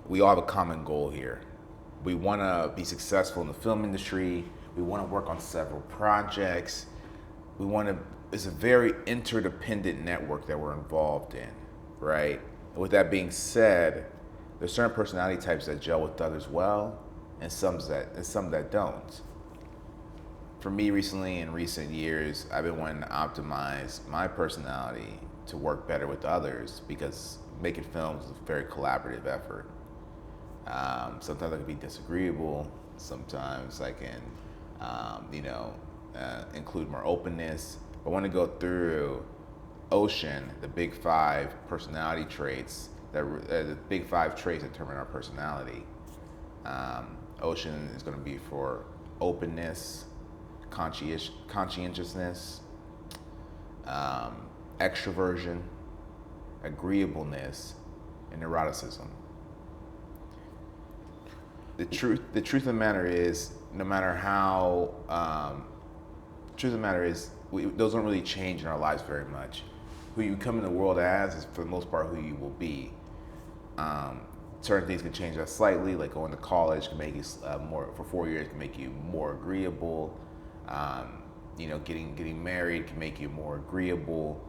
we all have a common goal here. We want to be successful in the film industry. We want to work on several projects. We want to. It's a very interdependent network that we're involved in, right? And with that being said, there's certain personality types that gel with others well, and some that don't. For me, recently in recent years, I've been wanting to optimize my personality to work better with others because making films is a very collaborative effort. Sometimes I can be disagreeable. Sometimes I can, include more openness. I want to go through Ocean, the big five personality traits, the big five traits that determine our personality. Ocean is going to be for openness, conscientiousness, extroversion, agreeableness, and neuroticism. The truth of the matter is, no matter how, truth of the matter is, those don't really change in our lives very much. Who you come in the world as is, for the most part, who you will be. Certain things can change that slightly, like going to college can make you for 4 years can make you more agreeable. Getting married can make you more agreeable.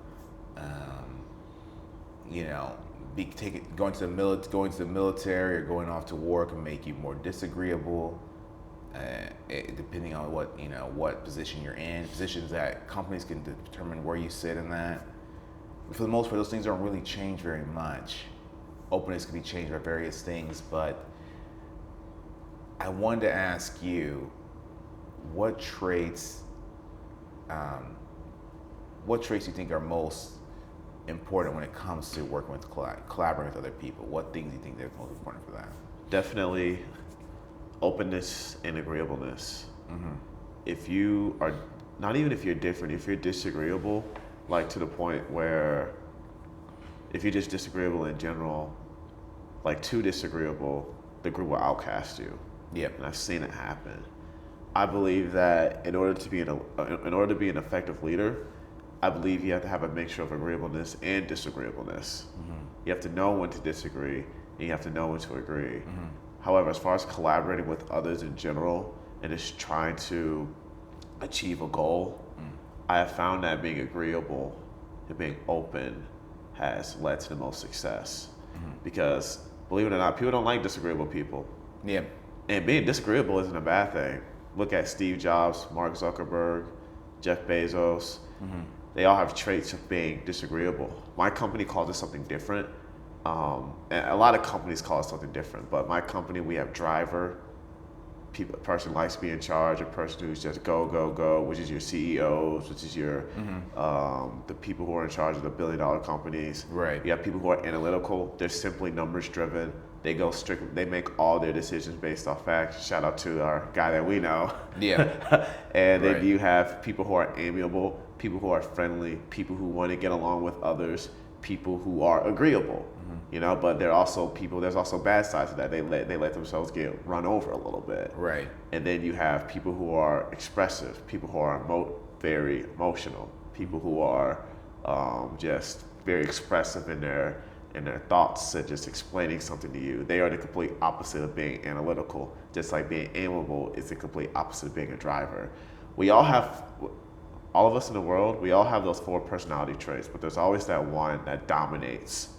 Going to the military or going off to war can make you more disagreeable. Depending on what position you're in, positions that companies can determine where you sit in that. But for the most part, those things don't really change very much. Openness can be changed by various things, but I wanted to ask you, what traits do you think are most important when it comes to working with collaborating with other people? What things do you think are most important for that? Definitely openness and agreeableness. Mm-hmm. If you are, not even if you're different, if you're disagreeable, like to the point where if you're just disagreeable in general, like too disagreeable, the group will outcast you. Yep. And I've seen it happen. I believe that in order to be an effective leader, I believe you have to have a mixture of agreeableness and disagreeableness. Mm-hmm. You have to know when to disagree, and you have to know when to agree. Mm-hmm. However, as far as collaborating with others in general and just trying to achieve a goal, I have found that being agreeable and being open has led to the most success. Mm-hmm. Because, believe it or not, people don't like disagreeable people. Yeah. And being disagreeable isn't a bad thing. Look at Steve Jobs, Mark Zuckerberg, Jeff Bezos. Mm-hmm. They all have traits of being disagreeable. My company calls it something different. And a lot of companies call it something different. But my company, we have driver. A person likes to be in charge. A person who's just go, go, go, which is your CEOs, which is your the people who are in charge of the billion-dollar companies. Right. You have people who are analytical. They're simply numbers driven. They go strict. They make all their decisions based off facts. Shout out to our guy that we know. Yeah. And Right. then you have people who are amiable, people who are friendly, people who want to get along with others, people who are agreeable. But there's also bad sides to that. They let themselves get run over a little bit. Right. And then you have people who are expressive, people who are very emotional, people who are just very expressive in their thoughts and just explaining something to you. They are the complete opposite of being analytical. Just like being amiable is the complete opposite of being a driver. All of us in the world, we all have those 4 personality traits, but there's always that one that dominates.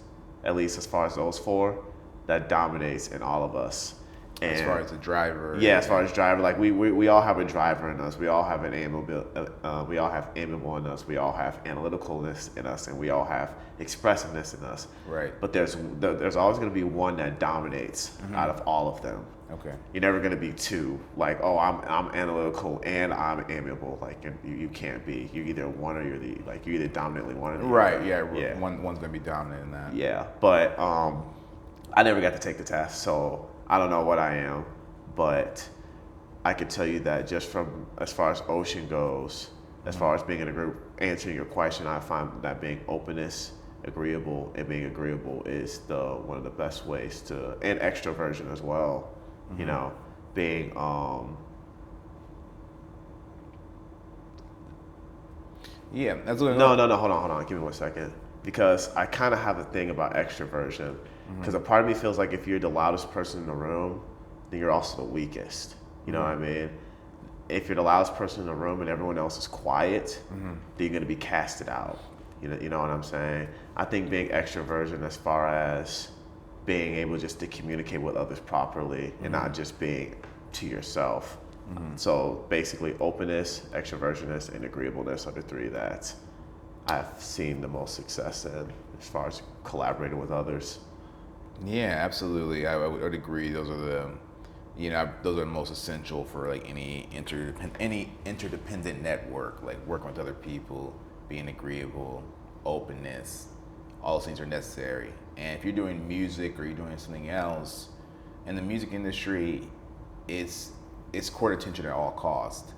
At least as far as those 4, that dominates in all of us. And as far as the driver. Yeah, as far as driver, like we all have a driver in us. We all have we all have amiable in us. We all have analyticalness in us, and we all have expressiveness in us. Right. But there's always going to be one that dominates out of all of them. Okay. You're never going to be 2. Like, oh, I'm analytical and I'm amiable. Like, you can't be. You're either one or you're either dominantly one or the other. Right. Yeah. One's gonna be dominant in that. Yeah, but I never got to take the test, so I don't know what I am. But I could tell you that just from as far as Ocean goes, as far as being in a group, answering your question, I find that being openness, agreeable, and being agreeable is one of the best ways to, and extroversion as well. Being Yeah, that's what. No, hold on. Give me 1 second. because I kind of have a thing about extroversion. Because a part of me feels like if you're the loudest person in the room, then you're also the weakest. You know what I mean? If you're the loudest person in the room and everyone else is quiet, then you're going to be casted out. You know what I'm saying? I think being extroversion as far as being able just to communicate with others properly and not just being to yourself. So basically openness, extroversionness, and agreeableness are the three that I've seen the most success in as far as collaborating with others. Yeah, absolutely. I would agree. Those are the, those are the most essential for like any interdependent network, like working with other people, being agreeable, openness. All those things are necessary. And if you're doing music or you're doing something else, in the music industry, it's court attention at all costs.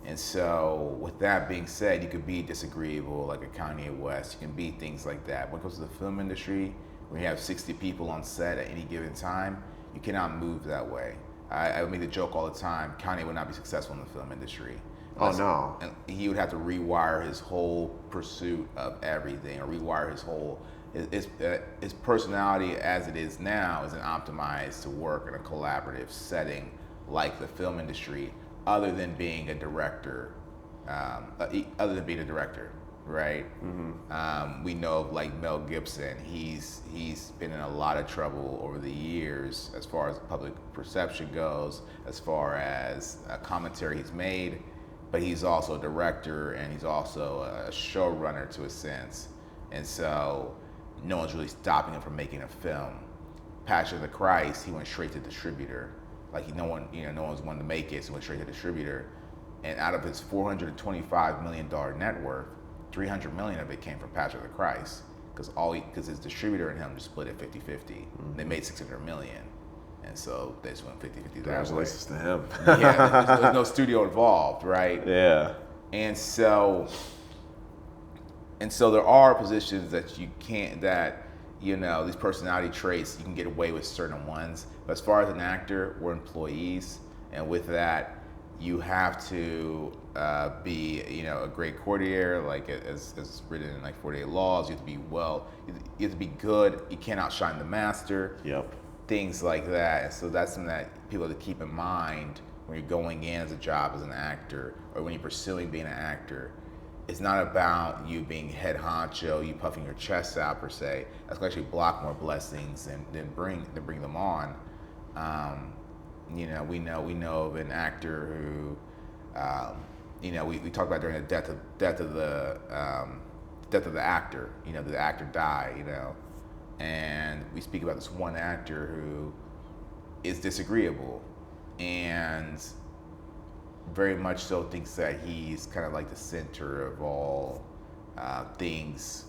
And so, with that being said, you could be disagreeable, like a Kanye West. You can be things like that. When it comes to the film industry, when you have 60 people on set at any given time, you cannot move that way. I make the joke all the time, Kanye would not be successful in the film industry. Oh, no. And he would have to rewire his whole pursuit of everything, or rewire his whole, his personality as it is now isn't optimized to work in a collaborative setting like the film industry, other than being a director, right? We know of like Mel Gibson. He's been in a lot of trouble over the years as far as public perception goes, as far as commentary he's made, but he's also a director and he's also a showrunner to a sense, and so no one's really stopping him from making a film. Passion of the Christ, he went straight to distributor. Like no one's wanted to make it, so he went straight to distributor. And out of his $425 million net worth, 300 million of it came from Passion of the Christ, because his distributor and him just split it 50-50. They made 600 million, and so they just went 50-50 that way. Congratulations to him. Yeah, there's no studio involved, right? Yeah. And so there are positions that you can't, that these personality traits, you can get away with certain ones. But as far as an actor, we're employees, and with that, you have to be, a great courtier, like as written in like 48 Laws. You have to be you have to be good. You can't outshine the master. Yep. Things like that. And so that's something that people have to keep in mind when you're going in as a job as an actor, or when you're pursuing being an actor. It's not about you being head honcho, you puffing your chest out per se. That's going to actually block more blessings than bring them on. We know of an actor who, we talked about during the death of the actor. The actor died. And we speak about this one actor who is disagreeable and very much so thinks that he's kind of like the center of all things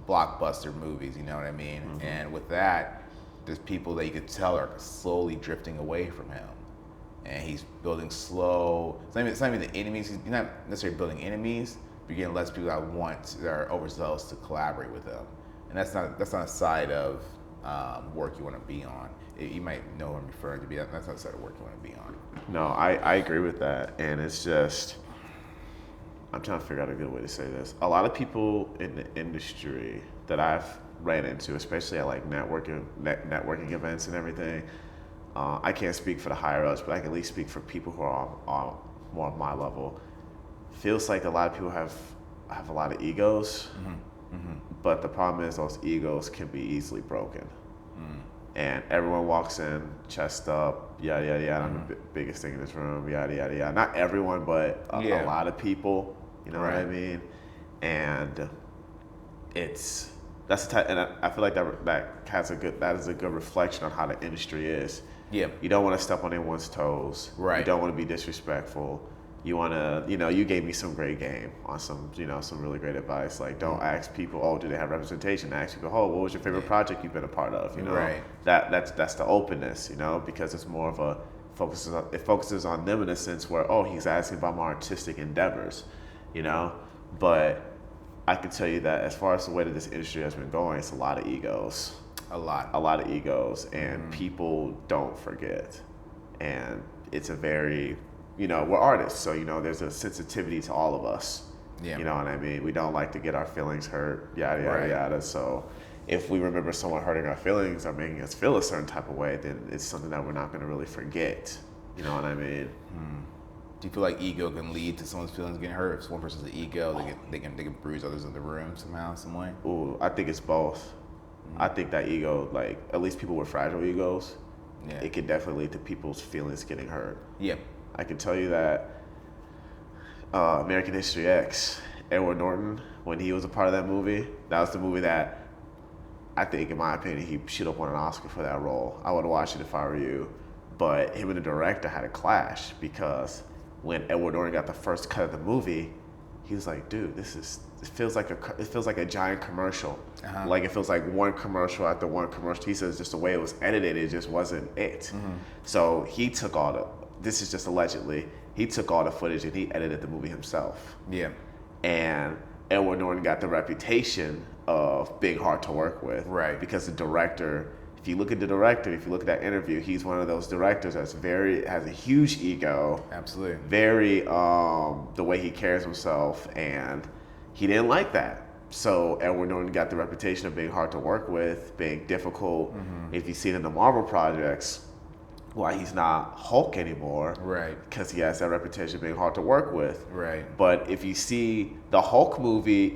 blockbuster movies, you know what I mean? And with that, there's people that you could tell are slowly drifting away from him. And he's building slow, it's not even the enemies, he's not necessarily building enemies, but you're getting less people that are overzealous to collaborate with him. And that's not a side of work you want to be on. You might know what I'm referring to, but that's not the side of work you want to be on. No, I agree with that. And it's just, I'm trying to figure out a good way to say this. A lot of people in the industry that I've ran into, especially at like networking events and everything, I can't speak for the higher ups, but I can at least speak for people who are more on my level. Feels like a lot of people have a lot of egos, but the problem is those egos can be easily broken. And everyone walks in, chest up, yada, yada, yada. I'm the biggest thing in this room, yada, yada, yada. Not everyone, but a lot of people, you know what I mean? And that's the type, and I feel like that is a good reflection on how the industry is. Yeah. You don't want to step on anyone's toes. Right. You don't want to be disrespectful. You want to, you gave me some great game on some really great advice. Like, don't ask people, oh, do they have representation? Ask people, oh, what was your favorite project you've been a part of? Right. That's the openness, because it's more of it focuses on them in a sense where, oh, he's asking about my artistic endeavors, But I can tell you that as far as the way that this industry has been going, it's a lot of egos. A lot of egos, and people don't forget. And it's a very, we're artists, so there's a sensitivity to all of us, Yeah. You know what I mean? We don't like to get our feelings hurt, yada, yada, Right. yada. So if we remember someone hurting our feelings or making us feel a certain type of way, then it's something that we're not going to really forget. You know what I mean? Do you feel like ego can lead to someone's feelings getting hurt? If one person's an ego, they can bruise others in the room somehow, some way. Ooh, I think it's both. I think that ego, like at least people with fragile egos, Yeah. it can definitely lead to people's feelings getting hurt. Yeah. I can tell you that American History X, Edward Norton, when he was a part of that movie, that was the movie that I think, in my opinion, he should have won an Oscar for that role. I would watch it if I were you. But him and the director had a clash because when Edward Norton got the first cut of the movie, he was like, "Dude, it feels like a giant commercial. Like it feels like one commercial after one commercial." He says just the way it was edited, it just wasn't it. So he took this is just allegedly, he took all the footage and he edited the movie himself. Yeah. And Edward Norton got the reputation of being hard to work with. Right. Because the director, if you look at that interview, he's one of those directors has a huge ego. Absolutely. Very, the way he carries himself, and he didn't like that. So Edward Norton got the reputation of being hard to work with, being difficult. If you see it in the Marvel projects, why he's not Hulk anymore. Right. Because he has that reputation of being hard to work with. Right. But if you see the Hulk movie,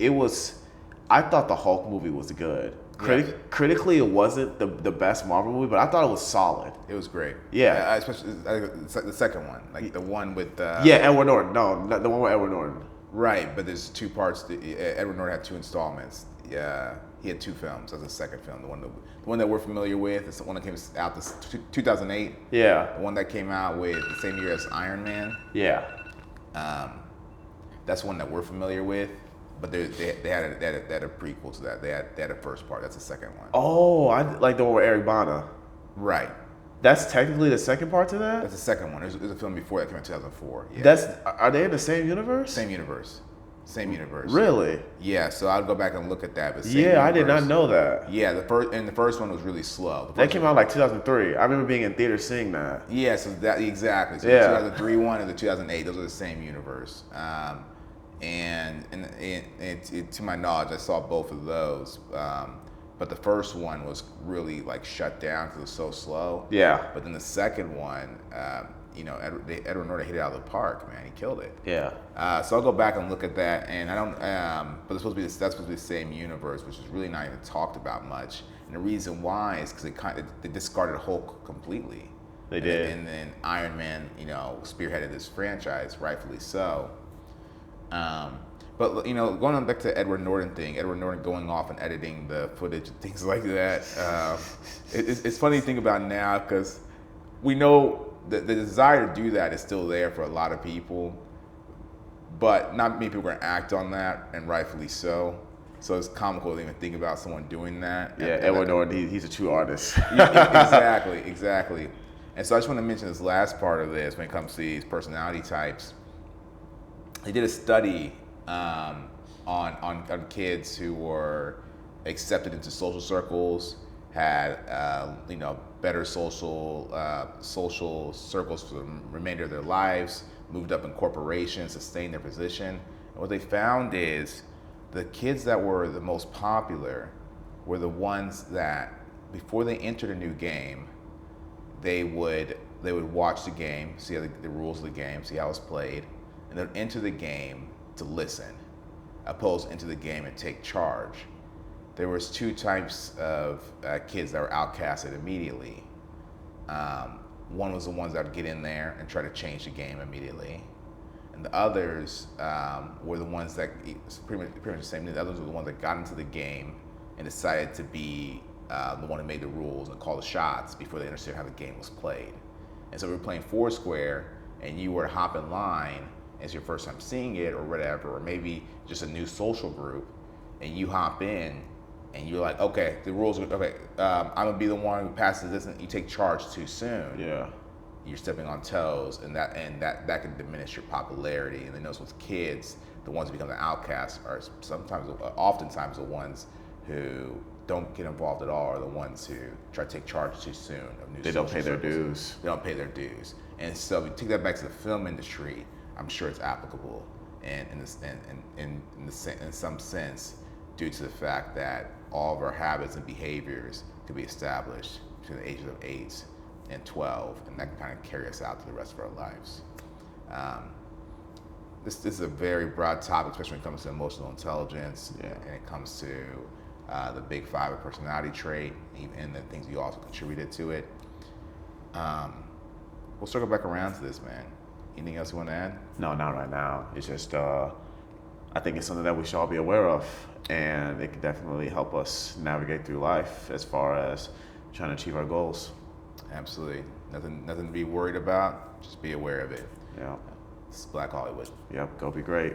I thought the Hulk movie was good. Critically, it wasn't the best Marvel movie, but I thought it was solid. It was great. Yeah. Especially the second one, like the one with. Edward Norton. No, not the one with Edward Norton. Right, but there's two parts. Edward Norton had two installments. Yeah, he had two films. That's the second film. The one that we're familiar with is the one that came out 2008. Yeah. The one that came out with the same year as Iron Man. Yeah. That's one that we're familiar with. But they had a prequel to that. They had a first part. That's the second one. Oh, I like the one with Eric Bana. Right. That's technically the second part to that? That's the second one. There's a film before that came out in 2004. Yeah. Are they in the same universe? Same universe. Same universe. Really? Yeah. So I'll go back and look at that. But I did not know that. Yeah. The first one was really slow. That came out like 2003. I remember being in theater seeing that. Yeah. So that exactly. So Yeah. the 2003 one and the 2008, those are the same universe. And to my knowledge, I saw both of those. But the first one was really like shut down because it was so slow. Yeah. But then the second one, Edward Norton hit it out of the park, man. He killed it. Yeah. So I'll go back and look at that, and I don't. But that's supposed to be the same universe, which is really not even talked about much. And the reason why is because they discarded Hulk completely. They did. And then Iron Man, spearheaded this franchise, rightfully so. But going on back to Edward Norton thing, Edward Norton going off and editing the footage and things like that. It's funny to think about now because we know that the desire to do that is still there for a lot of people, but not many people are going to act on that, and rightfully so. So it's comical to even think about someone doing that. Yeah, Edward Norton, he's a true artist. Exactly. And so I just want to mention this last part of this when it comes to these personality types. They did a study on kids who were accepted into social circles, had better social circles for the remainder of their lives, moved up in corporations, sustained their position. And what they found is the kids that were the most popular were the ones that before they entered a new game, they would watch the game, see how the rules of the game, see how it's played, and then enter the game to listen, opposed to enter the game and take charge. There was two types of kids that were outcasted immediately. One was the ones that would get in there and try to change the game immediately, and the others were the ones that pretty much the same thing. The others were the ones that got into the game and decided to be the one who made the rules and call the shots before they understood how the game was played. And so we were playing Foursquare, and you were to hop in line. It's your first time seeing it or whatever, or maybe just a new social group, and you hop in and you're like, okay, the rules are okay. I'm gonna be the one who passes this, and you take charge too soon. Yeah. You're stepping on toes, and that can diminish your popularity. And then those with kids, the ones who become the outcasts are oftentimes the ones who don't get involved at all, are the ones who try to take charge too soon of new. They don't pay their circles. dues. They don't pay their dues, and so if you take that back to the film industry, I'm sure it's applicable. and in some sense, due to the fact that all of our habits and behaviors could be established between the ages of 8 and 12, and that can kind of carry us out to the rest of our lives. This is a very broad topic, especially when it comes to emotional intelligence, and it comes to the big 5 of personality trait, and the things you also contributed to it. We'll circle back around to this, man. Anything else you want to add? No, not right now. It's just, I think it's something that we should all be aware of, and it can definitely help us navigate through life as far as trying to achieve our goals. Absolutely. Nothing to be worried about. Just be aware of it. Yeah. It's Black Hollywood. Yep. Go be great.